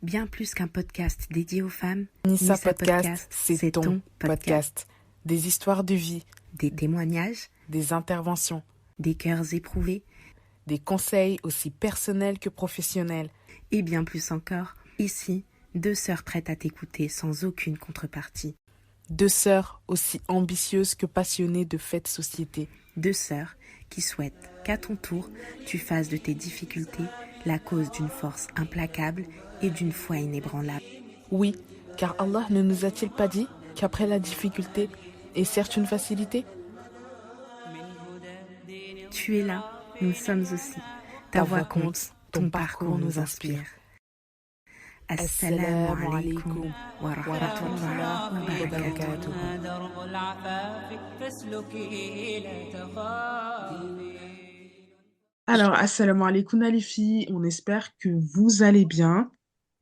Bien plus qu'un podcast dédié aux femmes, Nissa Podcast, c'est ton podcast. Des histoires de vie, des témoignages, des interventions, des cœurs éprouvés, des conseils aussi personnels que professionnels. et bien plus encore. Ici, deux sœurs prêtes à t'écouter sans aucune contrepartie. Deux sœurs aussi ambitieuses que passionnées de faits de société. Deux sœurs qui souhaitent qu'à ton tour, tu fasses de tes difficultés la cause d'une force implacable et d'une foi inébranlable. Oui, car Allah ne nous a-t-il pas dit qu'après la difficulté est certes une facilité? Tu es là, nous sommes aussi. Ta voix compte, ton parcours nous inspire. Assalamu alaikum wa rahmatullahi wa barakatuh. Alors, assalamu alaikum les filles, on espère que vous allez bien.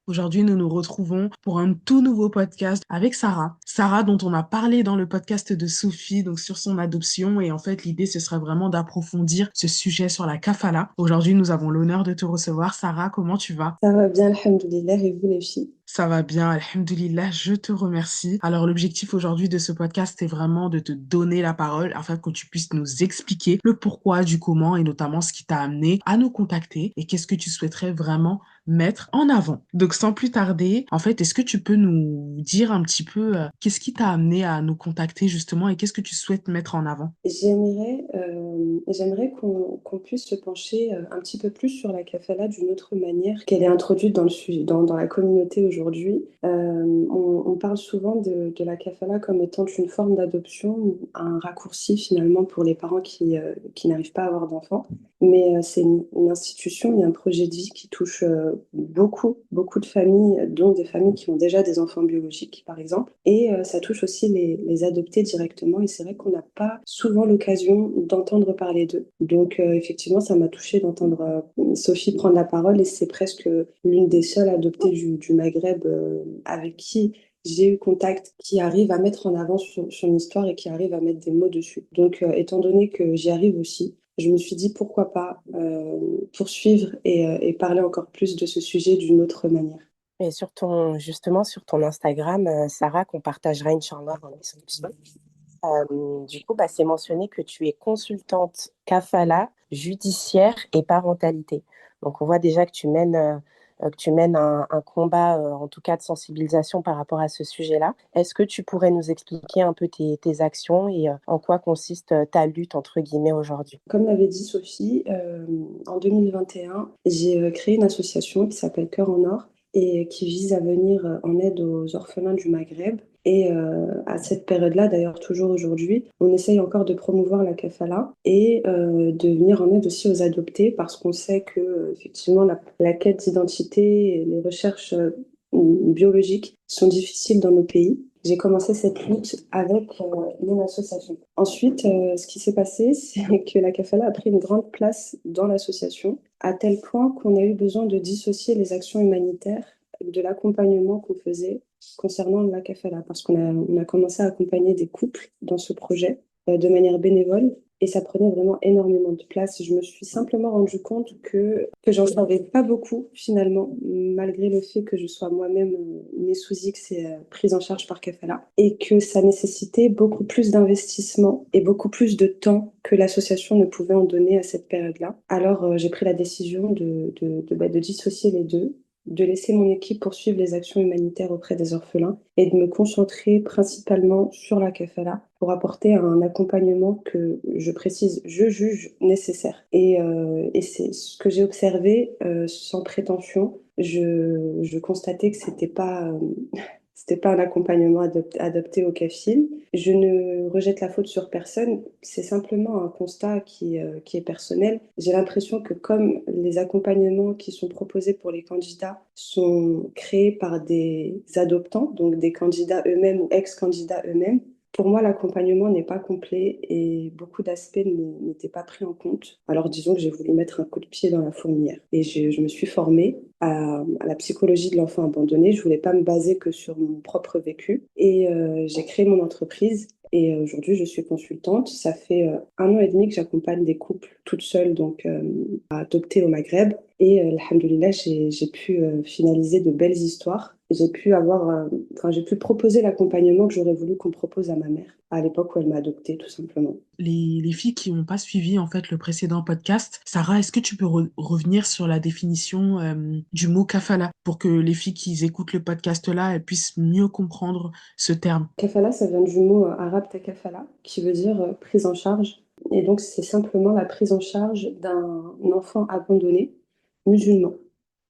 Aujourd'hui, nous nous retrouvons pour un tout nouveau podcast avec Sarah. Sarah, dont on a parlé dans le podcast de Sophie, donc sur son adoption. Et en fait, l'idée, ce serait vraiment d'approfondir ce sujet sur la kafala. Aujourd'hui, nous avons l'honneur de te recevoir. Sarah, comment tu vas? Ça va bien, alhamdoulilah, et vous les filles? Ça va bien, alhamdoulilah, je te remercie. Alors, l'objectif aujourd'hui de ce podcast est vraiment de te donner la parole afin que tu puisses nous expliquer le pourquoi du comment et notamment ce qui t'a amené à nous contacter et qu'est-ce que tu souhaiterais vraiment mettre en avant. Donc, sans plus tarder, en fait, est-ce que tu peux nous dire un petit peu qu'est-ce qui t'a amené à nous contacter justement et qu'est-ce que tu souhaites mettre en avant? J'aimerais qu'on puisse se pencher un petit peu plus sur la kafala d'une autre manière qu'elle est introduite dans la communauté aujourd'hui. On parle souvent de la kafala comme étant une forme d'adoption, un raccourci finalement pour les parents qui n'arrivent pas à avoir d'enfants. Mais c'est une institution et un projet de vie qui touche beaucoup de familles, dont des familles qui ont déjà des enfants biologiques, par exemple. Et ça touche aussi les adoptés directement. Et c'est vrai qu'on n'a pas souvent l'occasion d'entendre parler d'eux. Donc, effectivement, ça m'a touchée d'entendre Sophie prendre la parole. Et c'est presque l'une des seules adoptées du Maghreb avec qui j'ai eu contact, qui arrive à mettre en avant son histoire et qui arrive à mettre des mots dessus. Donc, étant donné que j'y arrive aussi, je me suis dit pourquoi pas poursuivre et parler encore plus de ce sujet d'une autre manière. Et justement, sur ton Instagram, Sarah, qu'on partagera, Inch'Allah, dans la description. Du coup, c'est mentionné que tu es consultante kafala, judiciaire et parentalité. Donc, on voit déjà que tu mènes un combat, en tout cas de sensibilisation par rapport à ce sujet-là. Est-ce que tu pourrais nous expliquer un peu tes actions et en quoi consiste ta lutte, entre guillemets, aujourd'hui? Comme l'avait dit Sophie, en 2021, j'ai créé une association qui s'appelle Cœur en Or et qui vise à venir en aide aux orphelins du Maghreb. Et à cette période-là, d'ailleurs toujours aujourd'hui, on essaye encore de promouvoir la kafala et de venir en aide aussi aux adoptés parce qu'on sait que effectivement la quête d'identité et les recherches biologiques sont difficiles dans nos pays. J'ai commencé cette lutte avec mon association. Ensuite, ce qui s'est passé, c'est que la kafala a pris une grande place dans l'association, à tel point qu'on a eu besoin de dissocier les actions humanitaires de l'accompagnement qu'on faisait concernant la kafala, parce qu'on a commencé à accompagner des couples dans ce projet de manière bénévole, et ça prenait vraiment énormément de place. Je me suis simplement rendu compte que j'en savais pas beaucoup, finalement, malgré le fait que je sois moi-même née sous X et prise en charge par kafala, et que ça nécessitait beaucoup plus d'investissement et beaucoup plus de temps que l'association ne pouvait en donner à cette période-là. Alors, j'ai pris la décision de dissocier les deux, de laisser mon équipe poursuivre les actions humanitaires auprès des orphelins et de me concentrer principalement sur la kafala pour apporter un accompagnement que, je précise, je juge nécessaire. Et c'est ce que j'ai observé sans prétention. Je constatais que c'était pas un accompagnement adapté au CAFIL. Je ne rejette la faute sur personne, c'est simplement un constat qui est personnel. J'ai l'impression que comme les accompagnements qui sont proposés pour les candidats sont créés par des adoptants, donc des candidats eux-mêmes ou ex-candidats eux-mêmes, pour moi, l'accompagnement n'est pas complet et beaucoup d'aspects n'étaient pas pris en compte. Alors disons que j'ai voulu mettre un coup de pied dans la fourmilière et je me suis formée à la psychologie de l'enfant abandonné. Je voulais pas me baser que sur mon propre vécu et j'ai créé mon entreprise Et aujourd'hui, je suis consultante. Ça fait 1 an et demi que j'accompagne des couples toutes seules, donc à adopter au Maghreb. Et alhamdoulilah, j'ai pu finaliser de belles histoires. J'ai pu proposer l'accompagnement que j'aurais voulu qu'on propose à ma mère à l'époque où elle m'a adoptée, tout simplement. Les filles qui n'ont pas suivi en fait le précédent podcast, Sarah, est-ce que tu peux revenir sur la définition du mot kafala pour que les filles qui écoutent le podcast là, elles puissent mieux comprendre ce terme? Kafala, ça vient du mot arabe takafala, qui veut dire prise en charge. Et donc, c'est simplement la prise en charge d'un enfant abandonné musulman.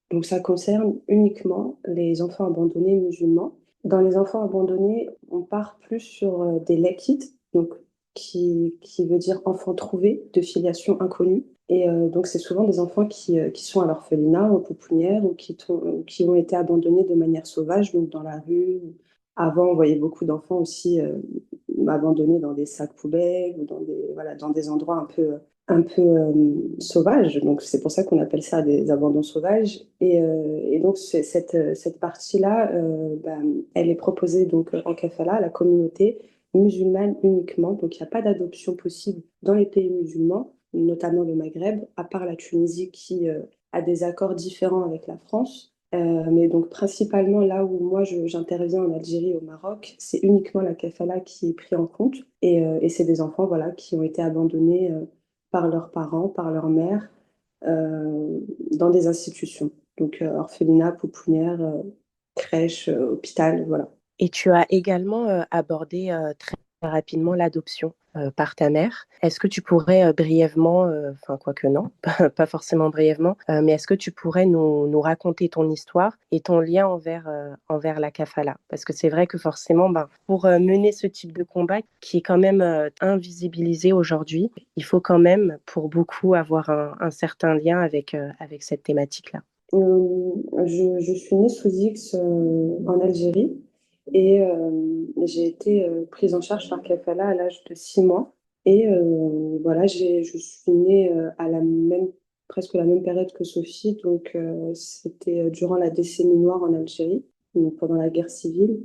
Donc, ça concerne uniquement les enfants abandonnés musulmans. Dans les enfants abandonnés, on part plus sur des lakites, donc qui veut dire enfant trouvé, de filiation inconnue. Et donc, c'est souvent des enfants qui sont à l'orphelinat, en pouponnière, ou qui ont été abandonnés de manière sauvage, donc dans la rue. Avant, on voyait beaucoup d'enfants aussi abandonnés dans des sacs poubelles ou dans des endroits un peu sauvages. Donc, c'est pour ça qu'on appelle ça des abandons sauvages. Et donc, cette partie-là, elle est proposée donc, en kafala à la communauté musulmane uniquement. Donc, il n'y a pas d'adoption possible dans les pays musulmans, notamment le Maghreb, à part la Tunisie qui a des accords différents avec la France. Mais donc principalement là où moi j'interviens en Algérie et au Maroc, c'est uniquement la kafala qui est pris en compte. Et c'est des enfants voilà, qui ont été abandonnés par leurs parents, par leur mère, dans des institutions. Donc orphelinat, pouponnière, crèche, hôpital, voilà. Et tu as également abordé très rapidement l'adoption par ta mère. Est-ce que tu pourrais brièvement, enfin quoique non, pas forcément brièvement, mais est-ce que tu pourrais nous raconter ton histoire et ton lien envers la kafala? Parce que c'est vrai que forcément, pour mener ce type de combat qui est quand même invisibilisé aujourd'hui, il faut quand même pour beaucoup avoir un certain lien avec cette thématique-là. Je suis née sous X en Algérie et j'ai été prise en charge par Kafala à l'âge de 6 mois. Et voilà, je suis née presque la même période que Sophie, donc c'était durant la décennie noire en Algérie, donc pendant la guerre civile.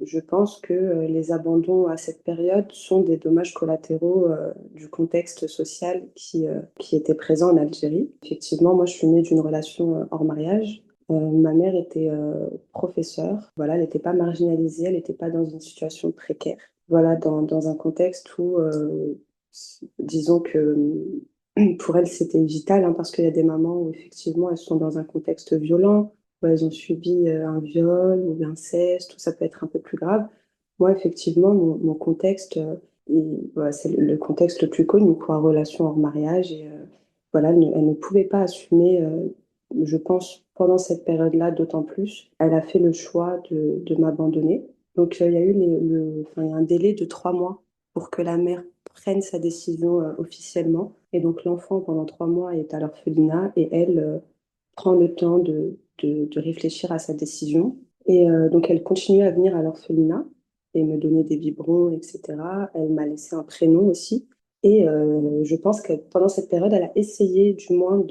Je pense que les abandons à cette période sont des dommages collatéraux du contexte social qui était présent en Algérie. Effectivement, moi je suis née d'une relation hors mariage. Ma mère était professeure. Voilà, elle n'était pas marginalisée, elle n'était pas dans une situation précaire. Voilà, dans un contexte où, disons que pour elle, c'était vital, hein, parce qu'il y a des mamans où effectivement elles sont dans un contexte violent, où elles ont subi un viol ou l'inceste, où ça peut être un peu plus grave. Moi, effectivement, mon contexte, voilà, c'est le contexte le plus connu, quoi, relation hors mariage. Et voilà, elle ne pouvait pas assumer, je pense, pendant cette période-là, d'autant plus. Elle a fait le choix de m'abandonner. Donc, il y a eu il y a un délai de 3 mois pour que la mère prenne sa décision officiellement. Et donc, l'enfant, pendant 3 mois, est à l'orphelinat et elle prend le temps de réfléchir à sa décision. Et donc, elle continue à venir à l'orphelinat et me donner des biberons, etc. Elle m'a laissé un prénom aussi. Et je pense que pendant cette période, elle a essayé du moins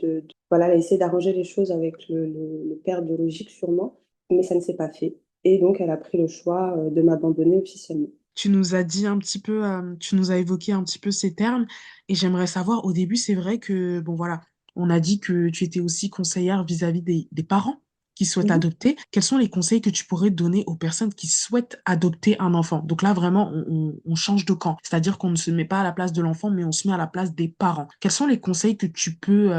voilà, elle a essayé d'arranger les choses avec le père biologique sûrement, mais ça ne s'est pas fait. Et donc, elle a pris le choix de m'abandonner officiellement. Tu nous as dit un petit peu, tu nous as évoqué un petit peu ces termes et j'aimerais savoir, au début, c'est vrai que, bon voilà, on a dit que tu étais aussi conseillère vis-à-vis des parents qui souhaitent Mhm. adopter. Quels sont les conseils que tu pourrais donner aux personnes qui souhaitent adopter un enfant? Donc là, vraiment, on change de camp. C'est-à-dire qu'on ne se met pas à la place de l'enfant, mais on se met à la place des parents. Quels sont les conseils que tu peux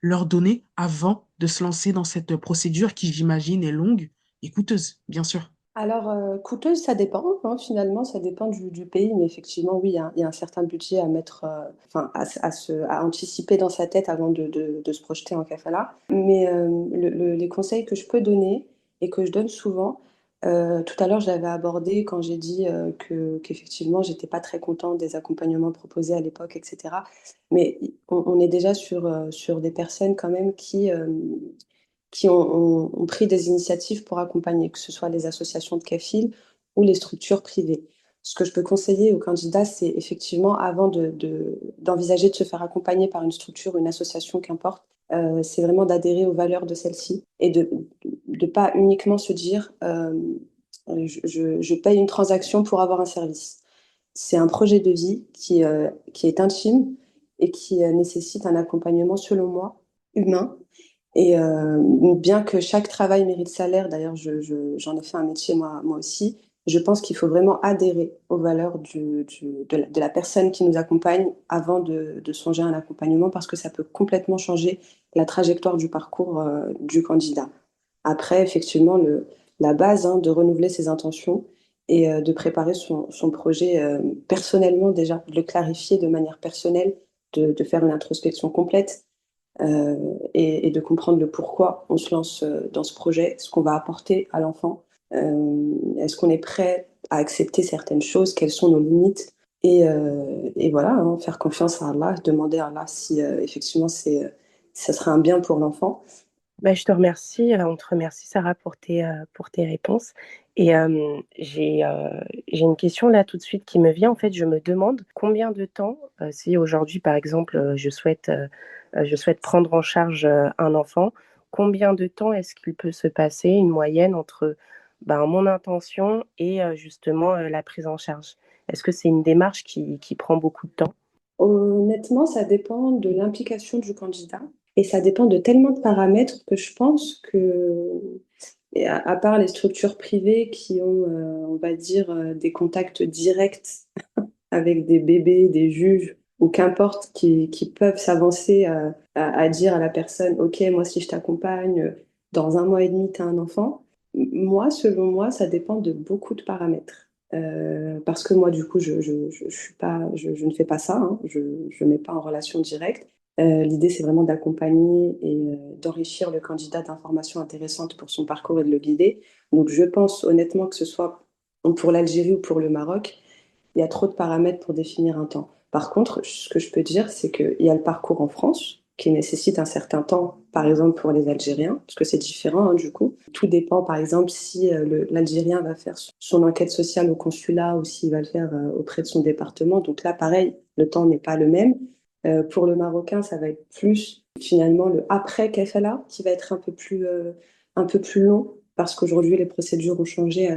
leur donner avant de se lancer dans cette procédure qui, j'imagine, est longue et coûteuse, bien sûr? Alors, coûteuse, ça dépend, hein, finalement, ça dépend du pays, mais effectivement, oui, il y a un certain budget à mettre, enfin, à anticiper dans sa tête avant de se projeter en kafala. Mais les conseils que je peux donner et que je donne souvent, tout à l'heure, j'avais abordé quand j'ai dit qu'effectivement, j'étais pas très contente des accompagnements proposés à l'époque, etc. Mais on est déjà sur des personnes quand même qui ont pris des initiatives pour accompagner, que ce soit les associations de CAFIL ou les structures privées. Ce que je peux conseiller aux candidats, c'est effectivement, avant d'envisager de se faire accompagner par une structure, une association, qu'importe, c'est vraiment d'adhérer aux valeurs de celle-ci et de ne pas uniquement se dire je paye une transaction pour avoir un service. C'est un projet de vie qui est intime et qui nécessite un accompagnement, selon moi, humain. Et bien que chaque travail mérite salaire, d'ailleurs, j'en ai fait un métier moi aussi, je pense qu'il faut vraiment adhérer aux valeurs de la personne qui nous accompagne avant de songer à un accompagnement parce que ça peut complètement changer la trajectoire du parcours du candidat. Après, effectivement, la base, hein, de renouveler ses intentions et de préparer son projet personnellement déjà, de le clarifier de manière personnelle, de faire une introspection complète et de comprendre le pourquoi on se lance dans ce projet, ce qu'on va apporter à l'enfant. Est-ce qu'on est prêt à accepter certaines choses, quelles sont nos limites et voilà, hein, faire confiance à Allah, demander à Allah si effectivement ça serait un bien pour l'enfant. Bah, je te remercie, on te remercie Sarah pour tes réponses. Et j'ai une question là tout de suite qui me vient. En fait, je me demande combien de temps, si aujourd'hui par exemple je souhaite prendre en charge un enfant, combien de temps est-ce qu'il peut se passer une moyenne entre ben, mon intention et justement la prise en charge? Est-ce que c'est une démarche qui prend beaucoup de temps? Honnêtement, ça dépend de l'implication du candidat et ça dépend de tellement de paramètres que je pense que, et à part les structures privées qui ont, on va dire, des contacts directs avec des bébés, des juges ou qu'importe, qui peuvent s'avancer à dire à la personne, OK, moi si je t'accompagne, dans un mois et demi, tu as un enfant. Moi, selon moi, ça dépend de beaucoup de paramètres. Parce que moi, du coup, je suis pas, je ne fais pas ça, hein, je ne mets pas en relation directe. L'idée, c'est vraiment d'accompagner et d'enrichir le candidat d'informations intéressantes pour son parcours et de le guider. Donc, je pense honnêtement que ce soit pour l'Algérie ou pour le Maroc, il y a trop de paramètres pour définir un temps. Par contre, ce que je peux dire, c'est qu'il y a le parcours en France qui nécessite un certain temps, par exemple pour les Algériens, parce que c'est différent hein, du coup. Tout dépend, par exemple, si l'Algérien va faire son enquête sociale au consulat ou s'il va le faire auprès de son département. Donc là, pareil, le temps n'est pas le même. Pour le Marocain, ça va être plus finalement le après Kafala qui va être un peu plus long parce qu'aujourd'hui, les procédures ont changé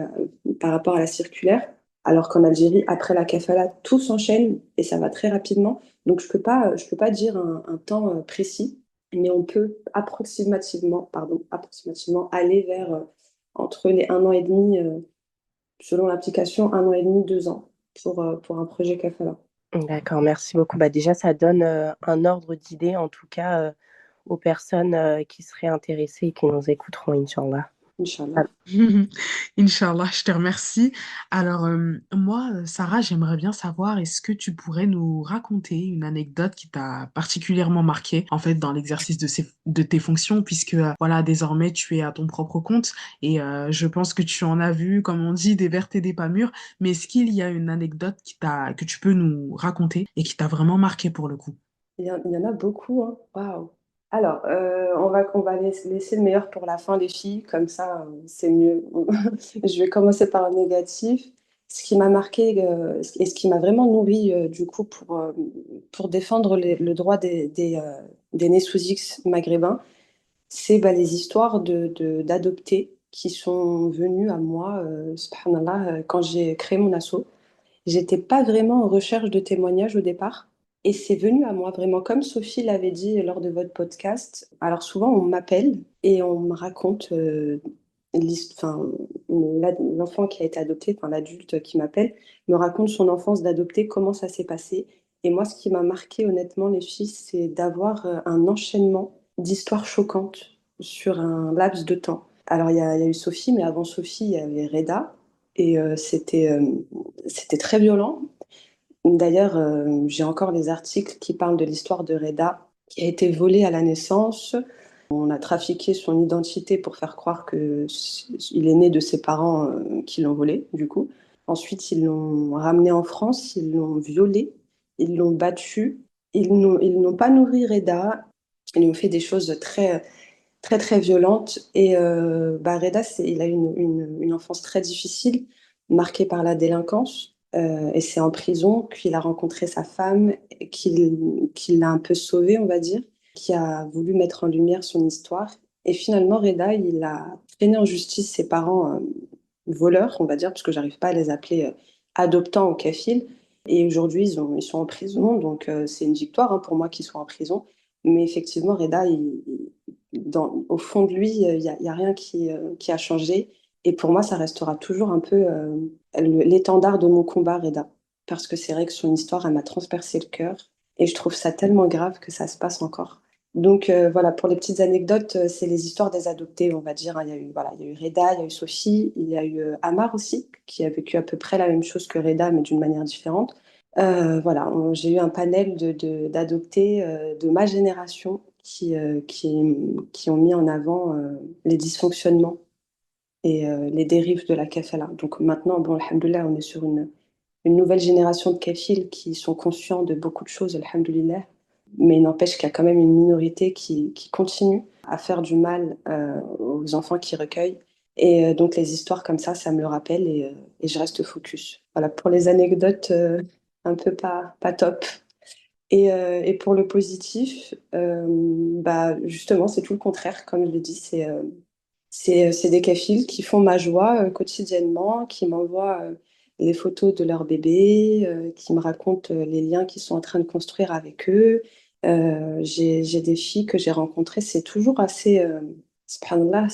par rapport à la circulaire. Alors qu'en Algérie, après la kafala, tout s'enchaîne et ça va très rapidement. Donc, je peux pas dire un temps précis, mais on peut approximativement aller vers entre les 1 an et demi, selon l'application, 1 an et demi, 2 ans pour un projet kafala. D'accord, merci beaucoup. Bah, déjà, ça donne un ordre d'idée, en tout cas, aux personnes qui seraient intéressées et qui nous écouteront, Inch'Allah. Inch'Allah. Inch'Allah, je te remercie. Alors, moi, Sarah, j'aimerais bien savoir, est-ce que tu pourrais nous raconter une anecdote qui t'a particulièrement marqué, en fait, dans l'exercice de tes fonctions, puisque, voilà, désormais, tu es à ton propre compte et je pense que tu en as vu, comme on dit, des vertes et des pas mûres, mais est-ce qu'il y a une anecdote que tu peux nous raconter et qui t'a vraiment marqué pour le coup? Il y en a beaucoup, hein. Waouh. Alors, on va laisser le meilleur pour la fin, les filles, comme ça, c'est mieux. Je vais commencer par le négatif. Ce qui m'a marqué et ce qui m'a vraiment nourri du coup pour défendre le droit des nés sous X maghrébins, c'est bah, les histoires d'adoptés qui sont venus à moi, subhanallah, quand j'ai créé mon asso. J'étais pas vraiment en recherche de témoignages au départ. Et c'est venu à moi vraiment, comme Sophie l'avait dit lors de votre podcast. Alors souvent, on m'appelle et on me raconte enfin, l'enfant qui a été adopté, enfin l'adulte qui m'appelle, me raconte son enfance d'adopté, comment ça s'est passé. Et moi, ce qui m'a marqué honnêtement, les filles, c'est d'avoir un enchaînement d'histoires choquantes sur un laps de temps. Alors, il y a eu Sophie, mais avant Sophie, il y avait Reda. Et c'était très violent. D'ailleurs, j'ai encore les articles qui parlent de l'histoire de Reda, qui a été volée à la naissance. On a trafiqué son identité pour faire croire qu'il est né de ses parents qui l'ont volé, du coup. Ensuite, ils l'ont ramené en France, ils l'ont violé, ils l'ont battu, ils n'ont pas nourri Reda, ils lui ont fait des choses très, très violentes. Et bah, Reda, il a eu une enfance très difficile, marquée par la délinquance. Et c'est en prison qu'il a rencontré sa femme, qu'il l'a un peu sauvé, on va dire, qui a voulu mettre en lumière son histoire. Et finalement, Reda, il a traîné en justice ses parents voleurs, on va dire, parce que j'arrive pas à les appeler adoptants ou kafiles. Et aujourd'hui, ils sont en prison, donc c'est une victoire hein, pour moi qu'ils soient en prison. Mais effectivement, Reda, au fond de lui, y a rien qui a changé. Et pour moi, ça restera toujours un peu l'étendard de mon combat, Reda. Parce que c'est vrai que son histoire, elle m'a transpercé le cœur. Et je trouve ça tellement grave que ça se passe encore. Donc voilà, pour les petites anecdotes, c'est les histoires des adoptés, on va dire, hein. Il y a eu, voilà, il y a eu Reda, il y a eu Sophie, il y a eu Amar aussi, qui a vécu à peu près la même chose que Reda, mais d'une manière différente. Voilà, j'ai eu un panel d'adoptés de ma génération qui ont mis en avant les dysfonctionnements et les dérives de la kafala. Donc maintenant, bon, alhamdoulilah, on est sur une nouvelle génération de kafils qui sont conscients de beaucoup de choses, alhamdoulilah. Mais il n'empêche qu'il y a quand même une minorité qui continue à faire du mal aux enfants qui recueillent. Et donc les histoires comme ça me le rappelle et je reste focus. Voilà, pour les anecdotes un peu pas top. Et pour le positif, bah, justement, c'est tout le contraire, comme je l'ai dit, c'est des kafils qui font ma joie quotidiennement, qui m'envoient les photos de leur bébé, qui me racontent les liens qu'ils sont en train de construire avec eux. J'ai des filles que j'ai rencontrées, c'est toujours assez, subhanallah,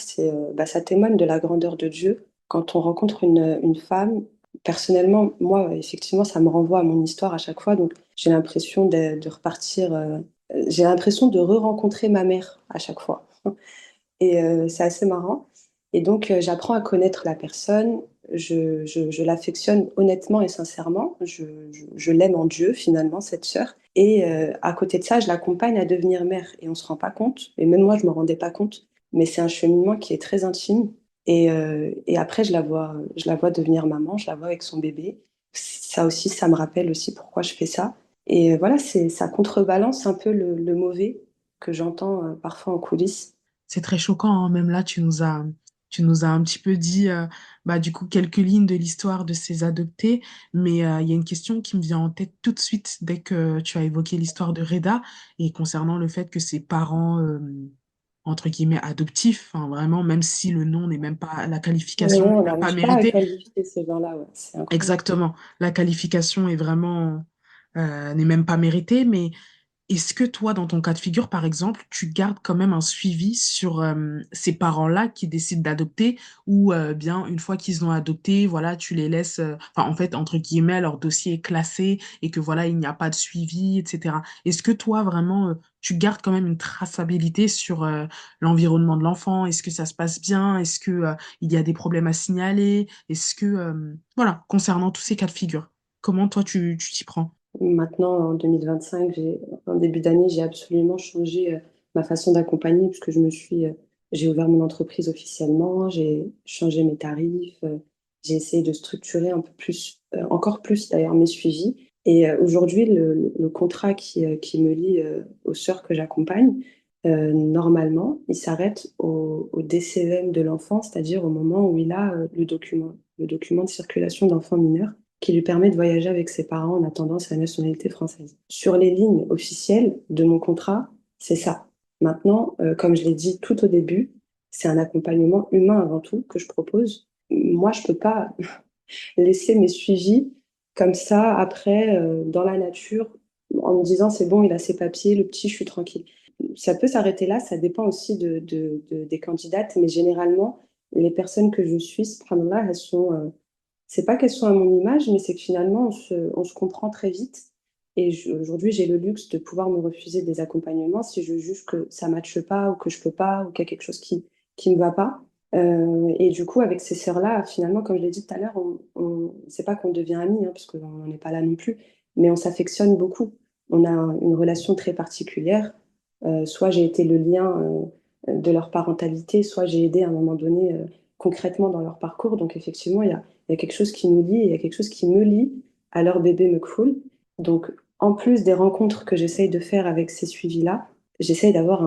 bah, ça témoigne de la grandeur de Dieu. Quand on rencontre une femme, personnellement, moi, effectivement, ça me renvoie à mon histoire à chaque fois, donc j'ai l'impression de repartir, j'ai l'impression de re-rencontrer ma mère à chaque fois. Et c'est assez marrant. Et donc, j'apprends à connaître la personne. Je l'affectionne honnêtement et sincèrement. Je l'aime en Dieu, finalement, cette sœur. Et à côté de ça, je l'accompagne à devenir mère. Et on ne se rend pas compte. Et même moi, je ne me rendais pas compte. Mais c'est un cheminement qui est très intime. Et après, je la vois devenir maman. Je la vois avec son bébé. Ça aussi, ça me rappelle aussi pourquoi je fais ça. Et voilà, ça contrebalance un peu le mauvais que j'entends parfois en coulisses. C'est très choquant, hein. Même là, tu nous as un petit peu dit, bah, du coup, quelques lignes de l'histoire de ces adoptés. Mais il y a une question qui me vient en tête tout de suite dès que tu as évoqué l'histoire de Reda et concernant le fait que ses parents, entre guillemets, adoptifs, enfin, vraiment, même si le nom n'est même pas, la Mais qualification non, on n'est même pas n'arrive pas à méritée. qualifier ces gens-là, ouais. C'est incroyable. Exactement. La qualification est vraiment, n'est même pas méritée, mais est-ce que toi, dans ton cas de figure, par exemple, tu gardes quand même un suivi sur ces parents-là qui décident d'adopter ou bien une fois qu'ils ont adopté, voilà, tu les laisses, enfin, en fait, entre guillemets, leur dossier est classé et que voilà, il n'y a pas de suivi, etc. Est-ce que toi, vraiment, tu gardes quand même une traçabilité sur l'environnement de l'enfant? Est-ce que ça se passe bien? Est-ce que il y a des problèmes à signaler? Est-ce que, voilà, concernant tous ces cas de figure, comment toi, tu t'y prends? Maintenant, en 2025, en début d'année, j'ai absolument changé ma façon d'accompagner puisque j'ai ouvert mon entreprise officiellement, j'ai changé mes tarifs, j'ai essayé de structurer un peu plus, encore plus d'ailleurs, mes suivis. Et aujourd'hui, le contrat qui me lie aux sœurs que j'accompagne, normalement, il s'arrête au DCEM de l'enfant, c'est-à-dire au moment où il a le document de circulation d'enfant mineur qui lui permet de voyager avec ses parents en attendant sa nationalité française. Sur les lignes officielles de mon contrat, c'est ça. Maintenant, comme je l'ai dit tout au début, c'est un accompagnement humain avant tout que je propose. Moi, je peux pas laisser mes suivis comme ça après dans la nature en me disant c'est bon, il a ses papiers, le petit, je suis tranquille. Ça peut s'arrêter là, ça dépend aussi des candidates, mais généralement, les personnes que je suis, subhanallah, elles sont c'est pas qu'elles sont à mon image, mais c'est que finalement, on se comprend très vite. Et aujourd'hui, j'ai le luxe de pouvoir me refuser des accompagnements si je juge que ça ne matche pas ou que je peux pas ou qu'il y a quelque chose qui me va pas. Et du coup, avec ces sœurs-là, finalement, comme je l'ai dit tout à l'heure, c'est pas qu'on devient amis, hein, parce qu'on n'en est pas là non plus, mais on s'affectionne beaucoup. On a une relation très particulière. Soit j'ai été le lien de leur parentalité, soit j'ai aidé à un moment donné concrètement dans leur parcours. Donc effectivement, il y a quelque chose qui nous lie, et il y a quelque chose qui me lie à leur bébé Mekfoul. Donc, en plus des rencontres que j'essaye de faire avec ces suivis-là, j'essaye d'avoir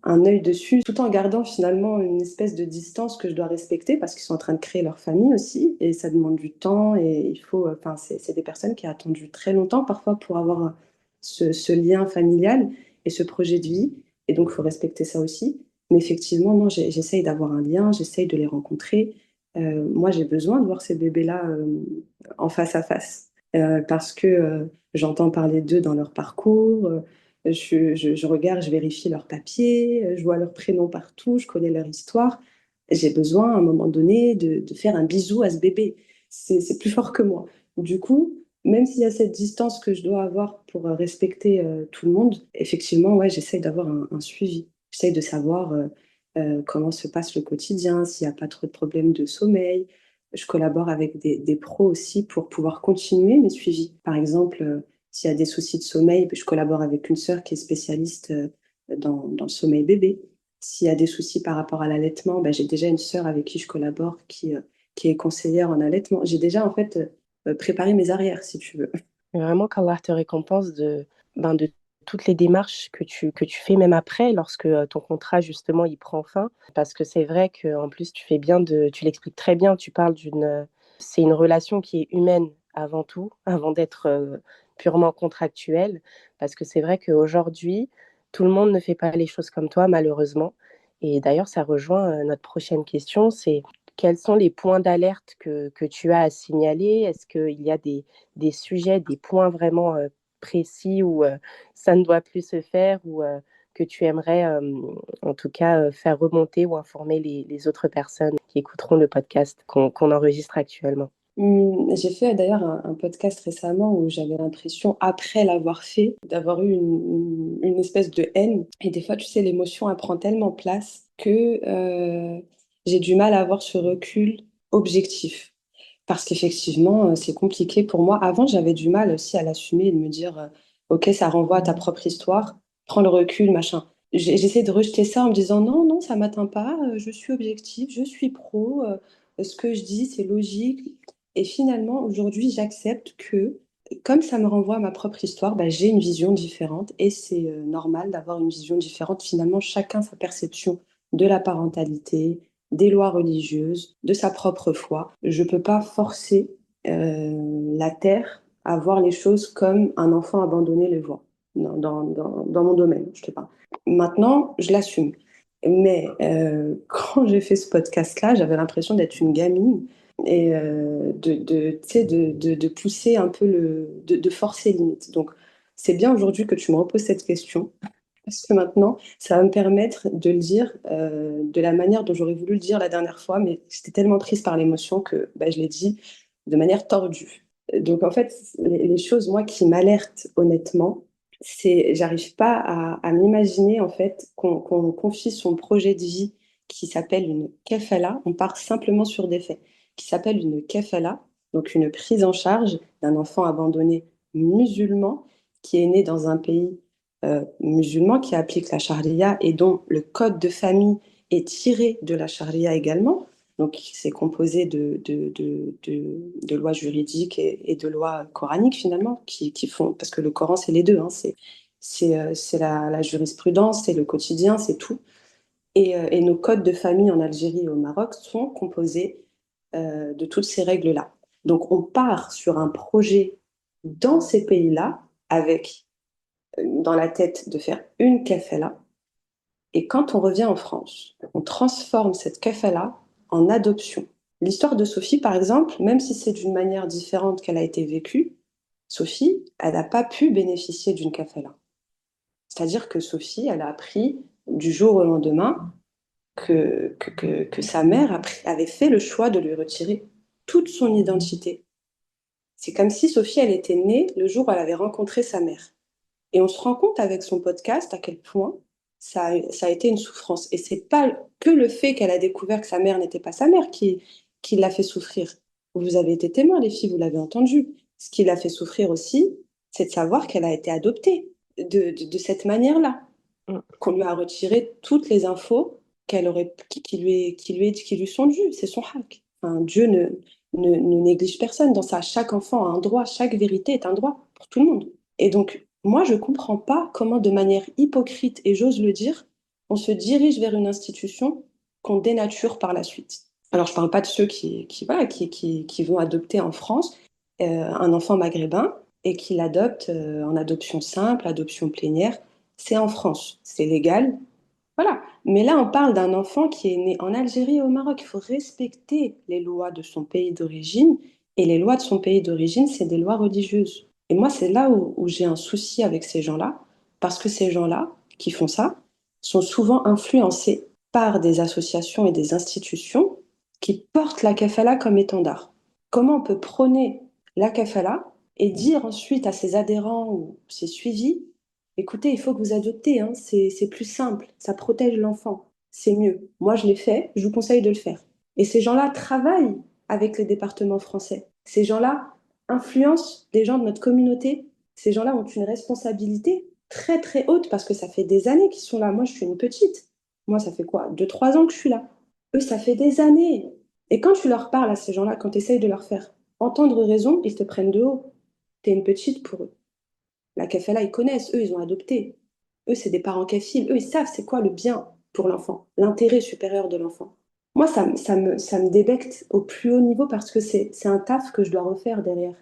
un œil dessus, tout en gardant finalement une espèce de distance que je dois respecter parce qu'ils sont en train de créer leur famille aussi, et ça demande du temps, et il faut, enfin, c'est des personnes qui ont attendu très longtemps parfois pour avoir ce lien familial et ce projet de vie, et donc il faut respecter ça aussi. Mais effectivement, non, j'essaye d'avoir un lien, j'essaye de les rencontrer. Moi, j'ai besoin de voir ces bébés-là en face à face. parce que j'entends parler d'eux dans leur parcours, je regarde, je vérifie leurs papiers, je vois leur prénom partout, je connais leur histoire. J'ai besoin, à un moment donné, de faire un bisou à ce bébé. C'est plus fort que moi. Du coup, même s'il y a cette distance que je dois avoir pour respecter tout le monde, effectivement, ouais, j'essaye d'avoir un suivi. J'essaye de savoir comment se passe le quotidien, s'il n'y a pas trop de problèmes de sommeil. Je collabore avec des pros aussi pour pouvoir continuer mes suivis. Par exemple, s'il y a des soucis de sommeil, je collabore avec une sœur qui est spécialiste dans le sommeil bébé. S'il y a des soucis par rapport à l'allaitement, j'ai déjà une sœur avec qui je collabore qui est conseillère en allaitement. J'ai déjà en fait préparé mes arrières, si tu veux. Vraiment qu'Allah te récompense de toutes les démarches que tu fais même après, lorsque ton contrat justement il prend fin. Parce que c'est vrai qu'en plus tu fais bien tu l'expliques très bien, tu parles c'est une relation qui est humaine avant tout, avant d'être purement contractuelle. Parce que c'est vrai qu'aujourd'hui, tout le monde ne fait pas les choses comme toi, malheureusement. Et d'ailleurs, ça rejoint notre prochaine question, c'est quels sont les points d'alerte que tu as à signaler? Est-ce qu'il y a des sujets, des points vraiment précis où ça ne doit plus se faire ou que tu aimerais en tout cas faire remonter ou informer les autres personnes qui écouteront le podcast qu'on enregistre actuellement? J'ai fait d'ailleurs un podcast récemment où j'avais l'impression, après l'avoir fait, d'avoir eu une espèce de haine. Et des fois, tu sais, l'émotion, elle prend tellement place que j'ai du mal à avoir ce recul objectif. Parce qu'effectivement, c'est compliqué pour moi. Avant, j'avais du mal aussi à l'assumer et de me dire, OK, ça renvoie à ta propre histoire, prends le recul, machin. J'essaie de rejeter ça en me disant, non, non, ça m'atteint pas, je suis objective, je suis pro, ce que je dis, c'est logique. Et finalement, aujourd'hui, j'accepte que, comme ça me renvoie à ma propre histoire, j'ai une vision différente et c'est normal d'avoir une vision différente. Finalement, chacun sa perception de la parentalité, des lois religieuses, de sa propre foi. Je ne peux pas forcer la terre à voir les choses comme un enfant abandonné les voit dans mon domaine, je te parle. Maintenant, je l'assume. Mais quand j'ai fait ce podcast-là, j'avais l'impression d'être une gamine et tu sais, de pousser un peu de forcer limite. Donc, c'est bien aujourd'hui que tu me reposes cette question parce que maintenant, ça va me permettre de le dire de la manière dont j'aurais voulu le dire la dernière fois, mais j'étais tellement prise par l'émotion que je l'ai dit de manière tordue. Donc en fait, les choses, moi, qui m'alertent honnêtement, c'est j'arrive pas à m'imaginer en fait qu'on confie son projet de vie qui s'appelle une kafala, on part simplement sur des faits, qui s'appelle une kafala, donc une prise en charge d'un enfant abandonné musulman qui est né dans un pays musulman qui applique la charia et dont le code de famille est tiré de la charia également. Donc, c'est composé de lois juridiques et de lois coraniques, finalement, qui font... Parce que le Coran, c'est les deux. Hein, c'est la jurisprudence, c'est le quotidien, c'est tout. Et nos codes de famille en Algérie et au Maroc sont composés de toutes ces règles-là. Donc, on part sur un projet dans ces pays-là avec dans la tête de faire une kafala. Et quand on revient en France, on transforme cette kafala en adoption. L'histoire de Sophie, par exemple, même si c'est d'une manière différente qu'elle a été vécue, Sophie, elle n'a pas pu bénéficier d'une kafala. C'est-à-dire que Sophie, elle a appris du jour au lendemain que sa mère avait fait le choix de lui retirer toute son identité. C'est comme si Sophie, elle était née le jour où elle avait rencontré sa mère. Et on se rend compte avec son podcast à quel point ça a été une souffrance. Et c'est pas que le fait qu'elle a découvert que sa mère n'était pas sa mère qui l'a fait souffrir. Vous avez été témoins, les filles, vous l'avez entendu. Ce qui l'a fait souffrir aussi, c'est de savoir qu'elle a été adoptée de cette manière-là, qu'on lui a retiré toutes les infos qu'elle aurait, qui lui sont dues. C'est son haq. Enfin, Dieu ne néglige personne dans ça. Chaque enfant a un droit, chaque vérité est un droit pour tout le monde. Et donc, moi, je ne comprends pas comment, de manière hypocrite, et j'ose le dire, on se dirige vers une institution qu'on dénature par la suite. Alors, je ne parle pas de ceux voilà, qui vont adopter en France un enfant maghrébin et qui l'adoptent en adoption simple, adoption plénière. C'est en France, c'est légal, voilà. Mais là, on parle d'un enfant qui est né en Algérie et au Maroc. Il faut respecter les lois de son pays d'origine Et les lois de son pays d'origine, c'est des lois religieuses. Et moi, c'est là où j'ai un souci avec ces gens-là, parce que ces gens-là qui font ça sont souvent influencés par des associations et des institutions qui portent la kafala comme étendard. Comment on peut prôner la kafala et dire ensuite à ses adhérents ou ses suivis, écoutez, il faut que vous adoptez, hein, c'est plus simple, ça protège l'enfant, c'est mieux. Moi, je l'ai fait, je vous conseille de le faire. Et ces gens-là travaillent avec les départements français. Ces gens-là influencent les gens de notre communauté. Ces gens-là ont une responsabilité très très haute parce que ça fait des années qu'ils sont là. Moi, je suis une petite. Moi, ça fait quoi? 2, 3 ans que je suis là. Eux, ça fait des années. Et quand tu leur parles à ces gens-là, quand tu essayes de leur faire entendre raison, ils te prennent de haut. T'es une petite pour eux. La kafala, ils connaissent. Eux, ils ont adopté. Eux, c'est des parents kafiles. Eux, ils savent c'est quoi le bien pour l'enfant, l'intérêt supérieur de l'enfant. Moi, ça me débecte au plus haut niveau parce que c'est un taf que je dois refaire derrière.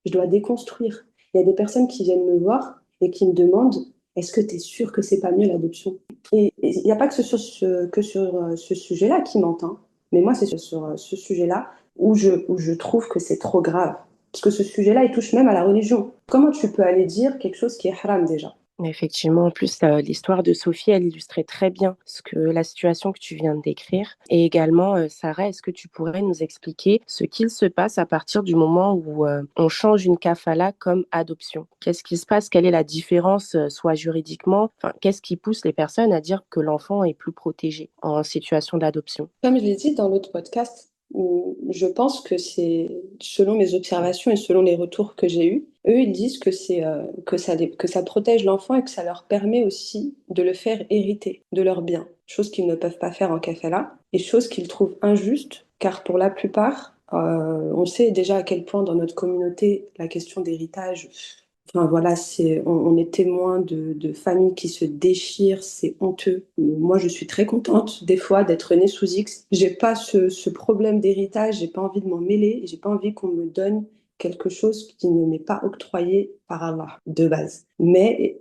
Je dois déconstruire. Il y a des personnes qui viennent me voir et qui me demandent, est-ce que tu es sûr que c'est pas mieux l'adoption? Et il n'y a pas que sur ce sujet-là qui m'entend, mais moi, c'est sur ce sujet-là où je trouve que c'est trop grave. Parce que ce sujet-là, il touche même à la religion. Comment tu peux aller dire quelque chose qui est haram déjà? Effectivement, en plus, l'histoire de Sophie, elle illustrait très bien la situation que tu viens de décrire. Et également, Sarah, est-ce que tu pourrais nous expliquer ce qu'il se passe à partir du moment où on change une kafala comme adoption? Qu'est-ce qui se passe? Quelle est la différence, soit juridiquement? Enfin, qu'est-ce qui pousse les personnes à dire que l'enfant est plus protégé en situation d'adoption? Comme je l'ai dit dans l'autre podcast, je pense que c'est selon mes observations et selon les retours que j'ai eus, eux ils disent que ça protège l'enfant et que ça leur permet aussi de le faire hériter de leurs biens, chose qu'ils ne peuvent pas faire en kafala et chose qu'ils trouvent injuste car pour la plupart, on sait déjà à quel point dans notre communauté la question d'héritage. Enfin, voilà, on est témoin de familles qui se déchirent, c'est honteux. Moi, je suis très contente des fois d'être née sous X. J'ai pas ce problème d'héritage, j'ai pas envie de m'en mêler, j'ai pas envie qu'on me donne quelque chose qui ne m'est pas octroyé par Allah de base. Mais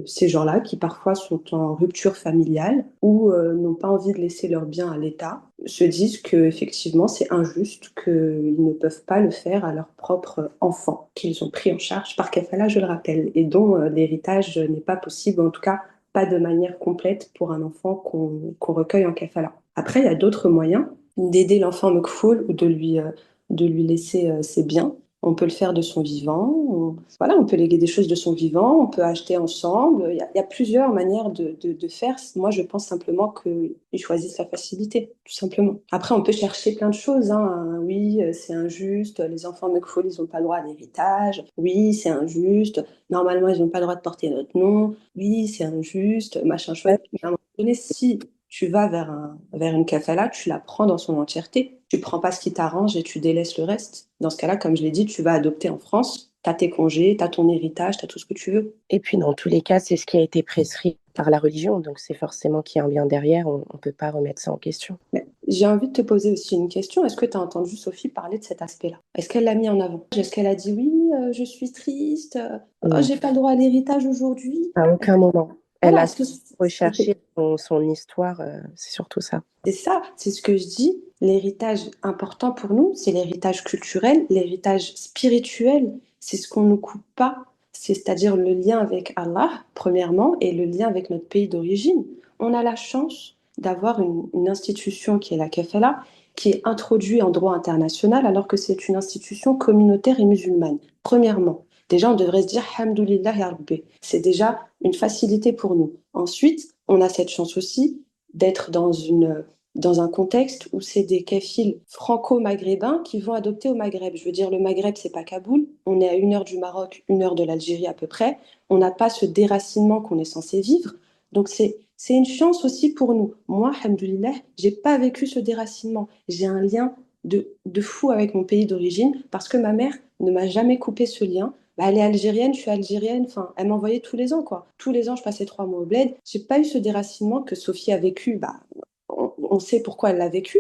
ces gens-là qui parfois sont en rupture familiale ou n'ont pas envie de laisser leurs biens à l'État se disent que effectivement c'est injuste qu'ils ne peuvent pas le faire à leur propre enfant qu'ils ont pris en charge par kafala, je le rappelle, et dont l'héritage n'est pas possible, en tout cas pas de manière complète pour un enfant qu'on recueille en kafala. Après, il y a d'autres moyens d'aider l'enfant mekfoul ou de lui laisser ses biens. On peut le faire de son vivant. Voilà, on peut léguer des choses de son vivant. On peut acheter ensemble. Il y a plusieurs manières de faire. Moi, je pense simplement qu'ils choisissent la facilité, tout simplement. Après, on peut chercher plein de choses, hein. Oui, c'est injuste. Les enfants mekfoul, ils n'ont pas le droit à l'héritage. Oui, c'est injuste. Normalement, ils n'ont pas le droit de porter notre nom. Oui, c'est injuste. Machin chouette. Mais à un moment donné, si tu vas vers une kafala, tu la prends dans son entièreté. Tu prends pas ce qui t'arrange et tu délaisses le reste. Dans ce cas-là, comme je l'ai dit, tu vas adopter en France. Tu as tes congés, tu as ton héritage, tu as tout ce que tu veux. Et puis, dans tous les cas, c'est ce qui a été prescrit par la religion, donc c'est forcément qu'il y a un bien derrière, on ne peut pas remettre ça en question. Mais j'ai envie de te poser aussi une question. Est-ce que tu as entendu Sophie parler de cet aspect-là? Est-ce qu'elle l'a mis en avant? Est-ce qu'elle a dit oui, je suis triste, oh, Non, j'ai pas le droit à l'héritage aujourd'hui? à aucun moment. Elle Voilà, a est-ce que recherché son histoire, c'est surtout ça. c'est ça, c'est ce que je dis. L'héritage important pour nous, c'est l'héritage culturel, l'héritage spirituel. C'est ce qu'on ne coupe pas. C'est-à-dire le lien avec Allah, premièrement, et le lien avec notre pays d'origine. On a la chance d'avoir une institution qui est la kafala, qui est introduite en droit international, alors que c'est une institution communautaire et musulmane. Premièrement, déjà, on devrait se dire Hamdoulillahi ya Rabbi. C'est déjà une facilité pour nous. Ensuite, on a cette chance aussi d'être dans un contexte où c'est des kafils franco-maghrébins qui vont adopter au Maghreb. Je veux dire, le Maghreb, c'est pas Kaboul. On est à 1 heure du Maroc, 1 heure de l'Algérie à peu près. On n'a pas ce déracinement qu'on est censé vivre. Donc, c'est une chance aussi pour nous. Moi, alhamdoulilah, j'ai pas vécu ce déracinement. J'ai un lien de fou avec mon pays d'origine parce que ma mère ne m'a jamais coupé ce lien. Bah, elle est algérienne, je suis algérienne. Enfin, elle m'envoyait tous les ans, quoi. Tous les ans, je passais 3 mois au bled. J'ai pas eu ce déracinement que Sophie a vécu. Bah, on sait pourquoi elle l'a vécu.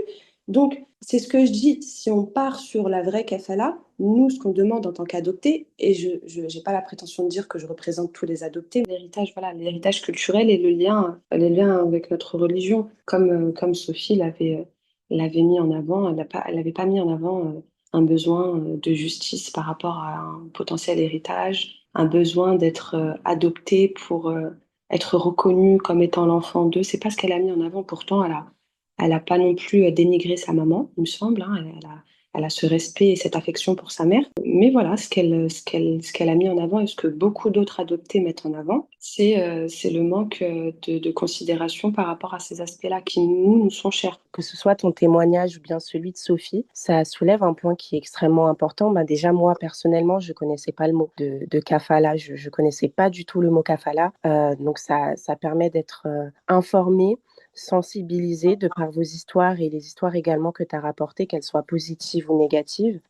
Donc, c'est ce que je dis. Si on part sur la vraie kafala, nous, ce qu'on demande en tant qu'adoptés, et je n'ai pas la prétention de dire que je représente tous les adoptés, l'héritage, voilà, l'héritage culturel et les liens avec notre religion, comme Sophie l'avait mis en avant, elle n'avait pas mis en avant un besoin de justice par rapport à un potentiel héritage, un besoin d'être adoptée pour être reconnue comme étant l'enfant d'eux. C'est pas ce qu'elle a mis en avant. Pourtant, elle a pas non plus dénigré sa maman, il me semble. Hein. Elle a ce respect et cette affection pour sa mère. Mais voilà, ce qu'elle a mis en avant et ce que beaucoup d'autres adoptés mettent en avant, c'est le manque de considération par rapport à ces aspects-là qui nous sont chers. Que ce soit ton témoignage ou bien celui de Sophie, ça soulève un point qui est extrêmement important. Bah, déjà, moi, personnellement, je connaissais pas le mot de kafala. Je connaissais pas du tout le mot kafala. Donc, ça permet d'être informé, sensibilisé de par vos histoires et les histoires également que tu as rapportées, qu'elles soient positives ou négatives,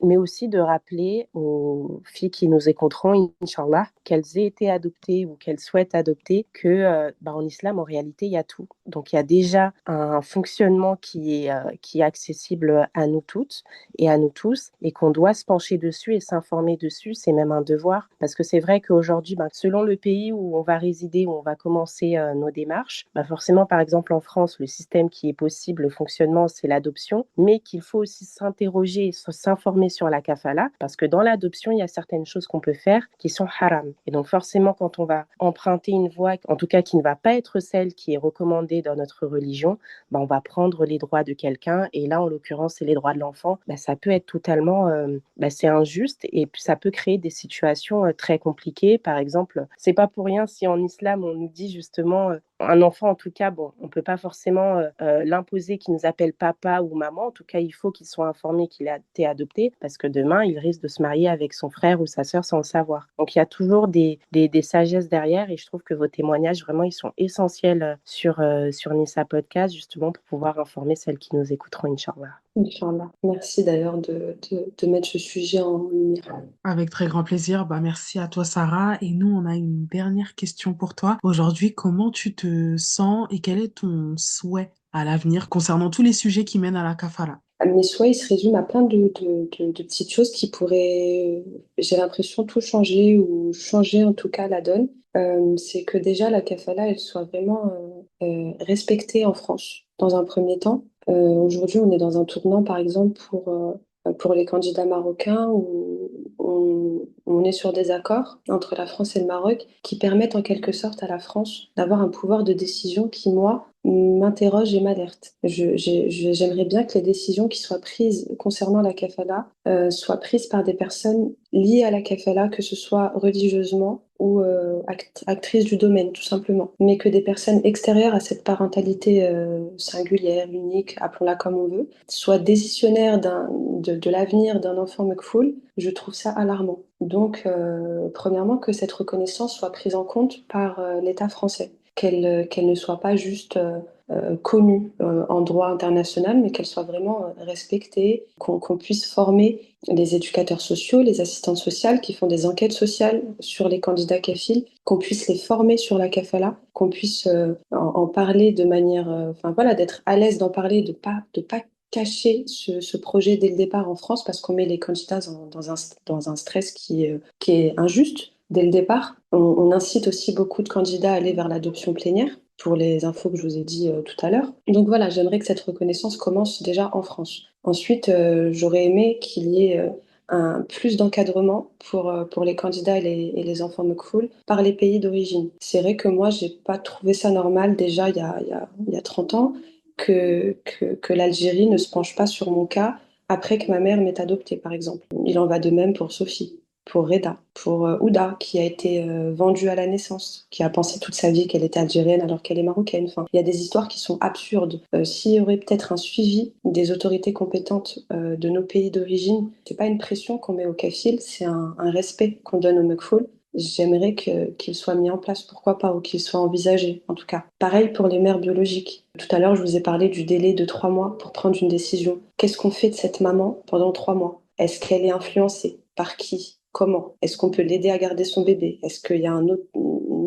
mais aussi de rappeler aux filles qui nous écouteront, Inch'Allah, qu'elles aient été adoptées ou qu'elles souhaitent adopter, que en islam, en réalité, il y a tout. Donc, il y a déjà un fonctionnement qui est accessible à nous toutes et à nous tous et qu'on doit se pencher dessus et s'informer dessus. C'est même un devoir parce que c'est vrai qu'aujourd'hui, selon le pays où on va résider, où on va commencer nos démarches, forcément, par exemple, en France, le système qui est possible, le fonctionnement, c'est l'adoption, mais qu'il faut aussi s'interroger et s'informer sur la kafala parce que dans l'adoption, il y a certaines choses qu'on peut faire qui sont haram. Et donc, forcément, quand on va emprunter une voie, en tout cas qui ne va pas être celle qui est recommandée dans notre religion, on va prendre les droits de quelqu'un et là, en l'occurrence, c'est les droits de l'enfant. Ça peut être totalement, c'est injuste et puis ça peut créer des situations très compliquées. Par exemple, c'est pas pour rien si en islam on nous dit justement un enfant, en tout cas, on ne peut pas forcément l'imposer qu'il nous appelle papa ou maman. En tout cas, il faut qu'il soit informé qu'il a été adopté parce que demain, il risque de se marier avec son frère ou sa sœur sans le savoir. Donc, il y a toujours des sagesses derrière et je trouve que vos témoignages, vraiment, ils sont essentiels sur Nissa Podcast, justement, pour pouvoir informer celles qui nous écouteront, Inch'Allah. Inch'Allah. Merci d'ailleurs de mettre ce sujet en lumière. Avec très grand plaisir. Merci à toi, Sarah. Et nous, on a une dernière question pour toi. Aujourd'hui, comment tu te sens et quel est ton souhait à l'avenir concernant tous les sujets qui mènent à la kafala? Mes souhaits, ils se résument à plein de petites choses qui pourraient, j'ai l'impression, tout changer ou changer en tout cas la donne. C'est que déjà la kafala, elle soit vraiment respectée en France dans un premier temps. Aujourd'hui, on est dans un tournant, par exemple, pour les candidats marocains où on est sur des accords entre la France et le Maroc qui permettent en quelque sorte à la France d'avoir un pouvoir de décision qui, moi, m'interroge et m'alerte. J'aimerais bien que les décisions qui soient prises concernant la kafala soient prises par des personnes liées à la kafala, que ce soit religieusement ou actrices du domaine, tout simplement. Mais que des personnes extérieures à cette parentalité singulière, unique, appelons-la comme on veut, soient décisionnaires de l'avenir d'un enfant Mekfoul, je trouve ça alarmant. Donc, premièrement, que cette reconnaissance soit prise en compte par l'État français. Qu'elle ne soit pas juste connue en droit international, mais qu'elle soit vraiment respectée, qu'on puisse former les éducateurs sociaux, les assistantes sociales qui font des enquêtes sociales sur les candidats kafils, qu'on puisse les former sur la kafala, qu'on puisse en parler de manière, d'être à l'aise d'en parler, de pas cacher ce projet dès le départ en France parce qu'on met les candidats dans un stress qui est injuste. Dès le départ, on incite aussi beaucoup de candidats à aller vers l'adoption plénière, pour les infos que je vous ai dit tout à l'heure. Donc voilà, j'aimerais que cette reconnaissance commence déjà en France. Ensuite, j'aurais aimé qu'il y ait plus d'encadrement pour les candidats et les enfants Mekfoul par les pays d'origine. C'est vrai que moi, j'ai pas trouvé ça normal déjà il y a 30 ans que l'Algérie ne se penche pas sur mon cas après que ma mère m'ait adoptée, par exemple. Il en va de même pour Sophie, pour Reda, pour Ouda, qui a été vendue à la naissance, qui a pensé toute sa vie qu'elle était algérienne alors qu'elle est marocaine. Enfin, il y a des histoires qui sont absurdes. S'il y aurait peut-être un suivi des autorités compétentes de nos pays d'origine, c'est pas une pression qu'on met aux kafils, c'est un respect qu'on donne aux Mekfoul. J'aimerais qu'il soit mis en place, pourquoi pas, ou qu'il soit envisagé, en tout cas. Pareil pour les mères biologiques. Tout à l'heure, je vous ai parlé du délai de 3 mois pour prendre une décision. Qu'est-ce qu'on fait de cette maman pendant 3 mois? Est-ce qu'elle est influencée? Par qui? Comment? Est-ce qu'on peut l'aider à garder son bébé? Est-ce qu'il y a une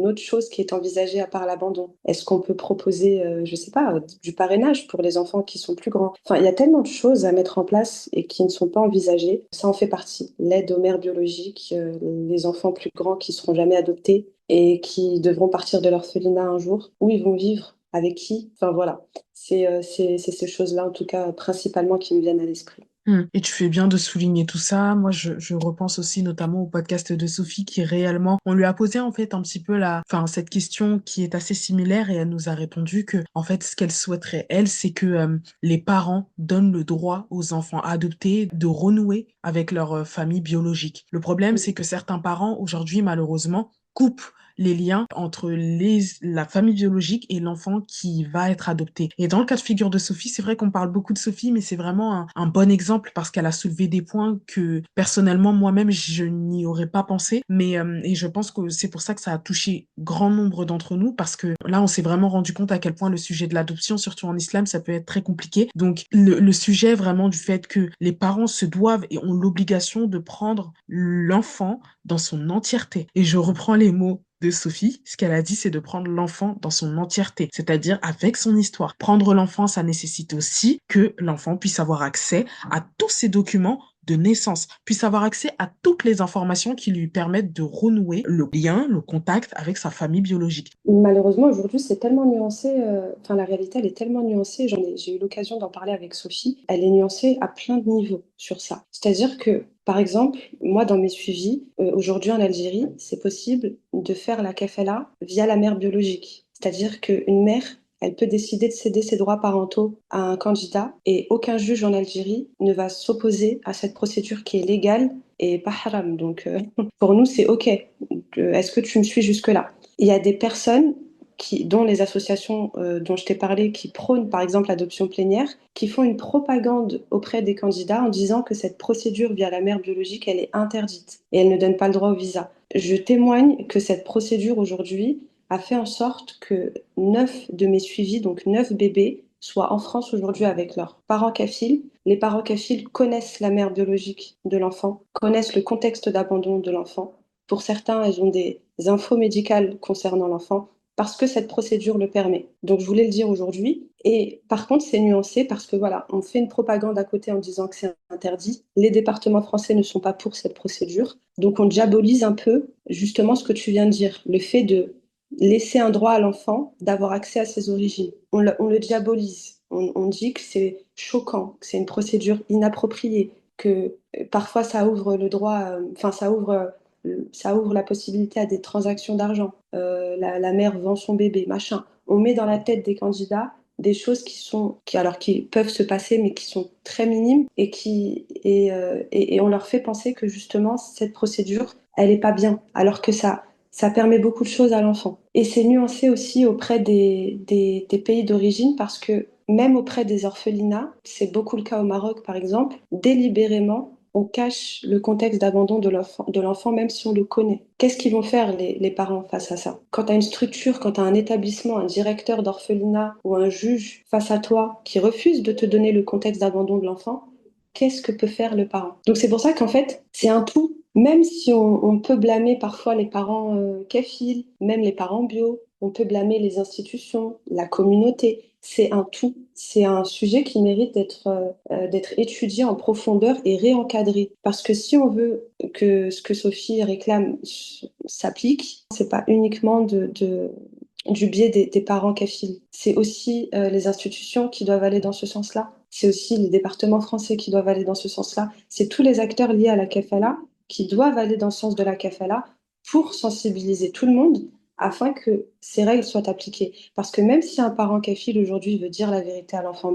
autre chose qui est envisagée à part l'abandon? Est-ce qu'on peut proposer, je sais pas, du parrainage pour les enfants qui sont plus grands? Enfin, il y a tellement de choses à mettre en place et qui ne sont pas envisagées. Ça en fait partie. L'aide aux mères biologiques, les enfants plus grands qui seront jamais adoptés et qui devront partir de l'orphelinat un jour. Où ils vont vivre? Avec qui? Enfin voilà. C'est ces choses-là, en tout cas, principalement, qui me viennent à l'esprit. Et tu fais bien de souligner tout ça. Moi, je repense aussi notamment au podcast de Sophie qui réellement, on lui a posé en fait un petit peu cette question qui est assez similaire et elle nous a répondu que, en fait, ce qu'elle souhaiterait, elle, c'est que les parents donnent le droit aux enfants adoptés de renouer avec leur famille biologique. Le problème, c'est que certains parents, aujourd'hui, malheureusement, coupent les liens entre la famille biologique et l'enfant qui va être adopté. Et dans le cas de figure de Sophie, c'est vrai qu'on parle beaucoup de Sophie, mais c'est vraiment un bon exemple parce qu'elle a soulevé des points que personnellement, moi-même, je n'y aurais pas pensé. Et je pense que c'est pour ça que ça a touché grand nombre d'entre nous parce que là, on s'est vraiment rendu compte à quel point le sujet de l'adoption, surtout en islam, ça peut être très compliqué. Donc, le sujet vraiment du fait que les parents se doivent et ont l'obligation de prendre l'enfant dans son entièreté. Et je reprends les mots de Sophie, ce qu'elle a dit, c'est de prendre l'enfant dans son entièreté, c'est-à-dire avec son histoire. Prendre l'enfant, ça nécessite aussi que l'enfant puisse avoir accès à tous ses documents de naissance, puisse avoir accès à toutes les informations qui lui permettent de renouer le lien, le contact avec sa famille biologique. Malheureusement, aujourd'hui, c'est tellement nuancé. Enfin, la réalité, elle est tellement nuancée. J'ai eu l'occasion d'en parler avec Sophie. Elle est nuancée à plein de niveaux sur ça. C'est-à-dire que, par exemple, moi, dans mes suivis, aujourd'hui en Algérie, c'est possible de faire la kafala via la mère biologique. C'est-à-dire qu'une mère, elle peut décider de céder ses droits parentaux à un candidat et aucun juge en Algérie ne va s'opposer à cette procédure qui est légale et pas haram. Donc, pour nous, c'est OK. Est-ce que tu me suis jusque-là? Il y a des personnes dont les associations dont je t'ai parlé, qui prônent par exemple l'adoption plénière, qui font une propagande auprès des candidats en disant que cette procédure via la mère biologique, elle est interdite et elle ne donne pas le droit au visa. Je témoigne que cette procédure aujourd'hui a fait en sorte que 9 de mes suivis, donc 9 bébés, soient en France aujourd'hui avec leurs parents kaphiles. Les parents kaphiles connaissent la mère biologique de l'enfant, connaissent le contexte d'abandon de l'enfant. Pour certains, elles ont des infos médicales concernant l'enfant parce que cette procédure le permet. Donc, je voulais le dire aujourd'hui. Et par contre, c'est nuancé parce que voilà, on fait une propagande à côté en disant que c'est interdit. Les départements français ne sont pas pour cette procédure. Donc, on diabolise un peu justement ce que tu viens de dire, le fait de laisser un droit à l'enfant d'avoir accès à ses origines. On le diabolise. On dit que c'est choquant, que c'est une procédure inappropriée, que parfois ça ouvre le droit, enfin ça ouvre la possibilité à des transactions d'argent. La mère vend son bébé, machin. On met dans la tête des candidats des choses qui peuvent se passer, mais qui sont très minimes et on leur fait penser que justement cette procédure, elle est pas bien, alors que ça permet beaucoup de choses à l'enfant. Et c'est nuancé aussi auprès des pays d'origine parce que même auprès des orphelinats, c'est beaucoup le cas au Maroc par exemple, délibérément, on cache le contexte d'abandon de l'enfant, même si on le connaît. Qu'est-ce qu'ils vont faire les parents face à ça? Quand tu as une structure, quand tu as un établissement, un directeur d'orphelinat ou un juge face à toi qui refuse de te donner le contexte d'abandon de l'enfant, qu'est-ce que peut faire le parent? Donc c'est pour ça qu'en fait, c'est un tout. Même si on peut blâmer parfois les parents kaphiles, même les parents bio, on peut blâmer les institutions, la communauté. C'est un tout. C'est un sujet qui mérite d'être étudié en profondeur et réencadré. Parce que si on veut que ce que Sophie réclame s'applique, c'est pas uniquement du biais des parents kaphiles. C'est aussi les institutions qui doivent aller dans ce sens-là. C'est aussi les départements français qui doivent aller dans ce sens-là. C'est tous les acteurs liés à la kafala qui doivent aller dans le sens de la kafala pour sensibiliser tout le monde afin que ces règles soient appliquées. Parce que même si un parent kafil aujourd'hui veut dire la vérité à l'enfant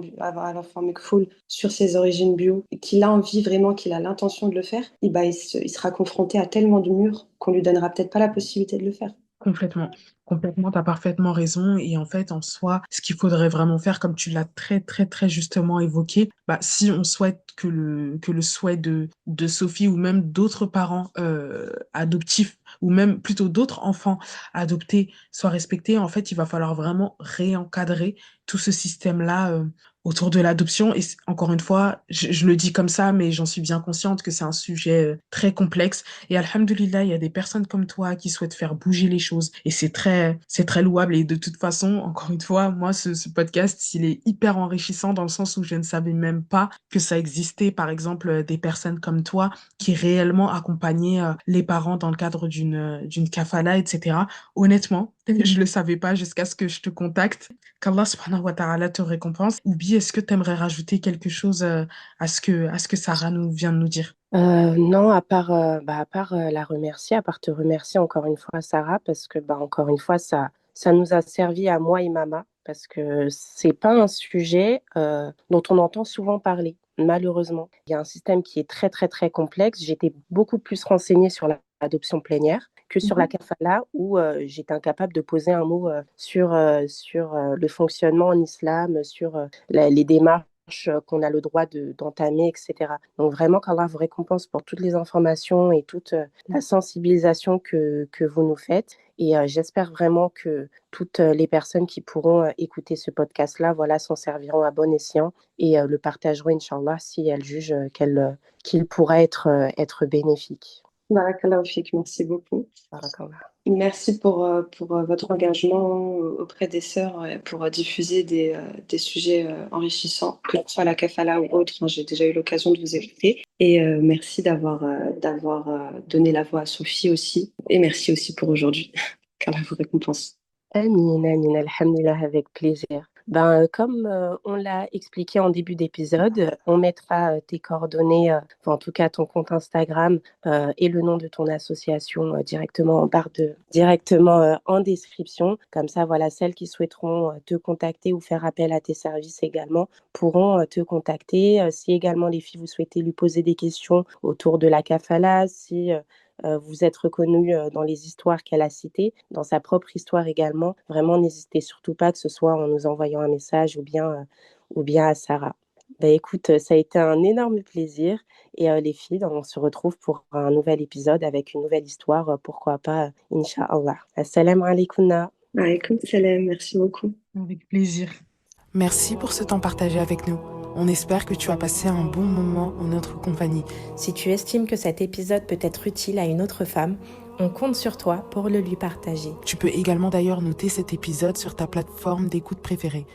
Mekfoul sur ses origines bio, et qu'il a envie vraiment, qu'il a l'intention de le faire, il sera confronté à tellement de murs qu'on lui donnera peut-être pas la possibilité de le faire. Complètement. Complètement, t'as parfaitement raison. Et en fait, en soi, ce qu'il faudrait vraiment faire, comme tu l'as très, très, très justement évoqué, bah, si on souhaite que le souhait de Sophie ou même d'autres parents adoptifs ou même plutôt d'autres enfants adoptés soit respecté, en fait, il va falloir vraiment réencadrer tout ce système-là autour de l'adoption. Et encore une fois, je le dis comme ça, mais j'en suis bien consciente que c'est un sujet très complexe. Et alhamdoulilah, il y a des personnes comme toi qui souhaitent faire bouger les choses. Et c'est très louable. Et de toute façon, encore une fois, moi, ce podcast, il est hyper enrichissant dans le sens où je ne savais même pas que ça existait, par exemple, des personnes comme toi qui réellement accompagnaient les parents dans le cadre d'une kafala, etc. Honnêtement, Je le savais pas jusqu'à ce que je te contacte. Qu'Allah subhanahu wa ta'ala te récompense. Oubi, est-ce que tu aimerais rajouter quelque chose à ce que Sarah nous vient de nous dire? Non, à part la remercier, à part te remercier encore une fois, Sarah, parce que encore une fois, ça nous a servi à moi et Mama, parce que c'est pas un sujet dont on entend souvent parler, malheureusement. Il y a un système qui est très, très, très complexe. J'étais beaucoup plus renseignée sur l'adoption plénière que sur la Mhm. kafala, où j'étais incapable de poser un mot sur le fonctionnement en islam, sur les démarches qu'on a le droit d'entamer, etc. Donc vraiment, qu'Allah vous récompense pour toutes les informations et toute la sensibilisation que vous nous faites. Et j'espère vraiment que toutes les personnes qui pourront écouter ce podcast-là, voilà, s'en serviront à bon escient et le partageront, Inch'Allah, si elles jugent qu'il pourrait être bénéfique. Barakallahu fik, merci beaucoup. Barakallah. Merci pour votre engagement auprès des sœurs pour diffuser des sujets enrichissants, que ce soit la kafala ou autre. Hein, j'ai déjà eu l'occasion de vous écouter. Et merci d'avoir donné la voix à Sophie aussi. Et merci aussi pour aujourd'hui. Qu'Allah vous récompense. Amin, amin, alhamdulillah, avec plaisir. Comme on l'a expliqué en début d'épisode, on mettra tes coordonnées, enfin, en tout cas ton compte Instagram et le nom de ton association directement en description. Comme ça, voilà, celles qui souhaiteront te contacter ou faire appel à tes services également pourront te contacter. Si également les filles, vous souhaitez lui poser des questions autour de la kafala, si vous êtes reconnu dans les histoires qu'elle a citées, dans sa propre histoire également. Vraiment, n'hésitez surtout pas, que ce soit en nous envoyant un message ou bien à Sarah. Écoute, ça a été un énorme plaisir. Et les filles, on se retrouve pour un nouvel épisode avec une nouvelle histoire, pourquoi pas, Inch'Allah. Assalamu alaikum. Alaykoum salam, merci beaucoup. Avec plaisir. Merci pour ce temps partagé avec nous. On espère que tu as passé un bon moment en notre compagnie. Si tu estimes que cet épisode peut être utile à une autre femme, on compte sur toi pour le lui partager. Tu peux également d'ailleurs noter cet épisode sur ta plateforme d'écoute préférée.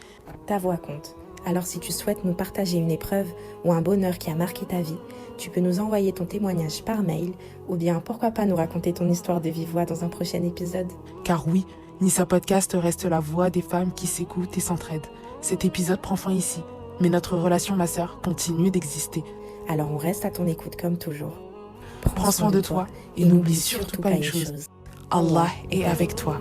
Ta voix compte. Alors si tu souhaites nous partager une épreuve ou un bonheur qui a marqué ta vie, tu peux nous envoyer ton témoignage par mail ou bien pourquoi pas nous raconter ton histoire de vive voix dans un prochain épisode. Car oui, Nissa Podcast reste la voix des femmes qui s'écoutent et s'entraident. Cet épisode prend fin ici, mais notre relation, ma sœur, continue d'exister. Alors on reste à ton écoute comme toujours. Prends soin de toi et n'oublie surtout pas une chose. Allah est avec toi.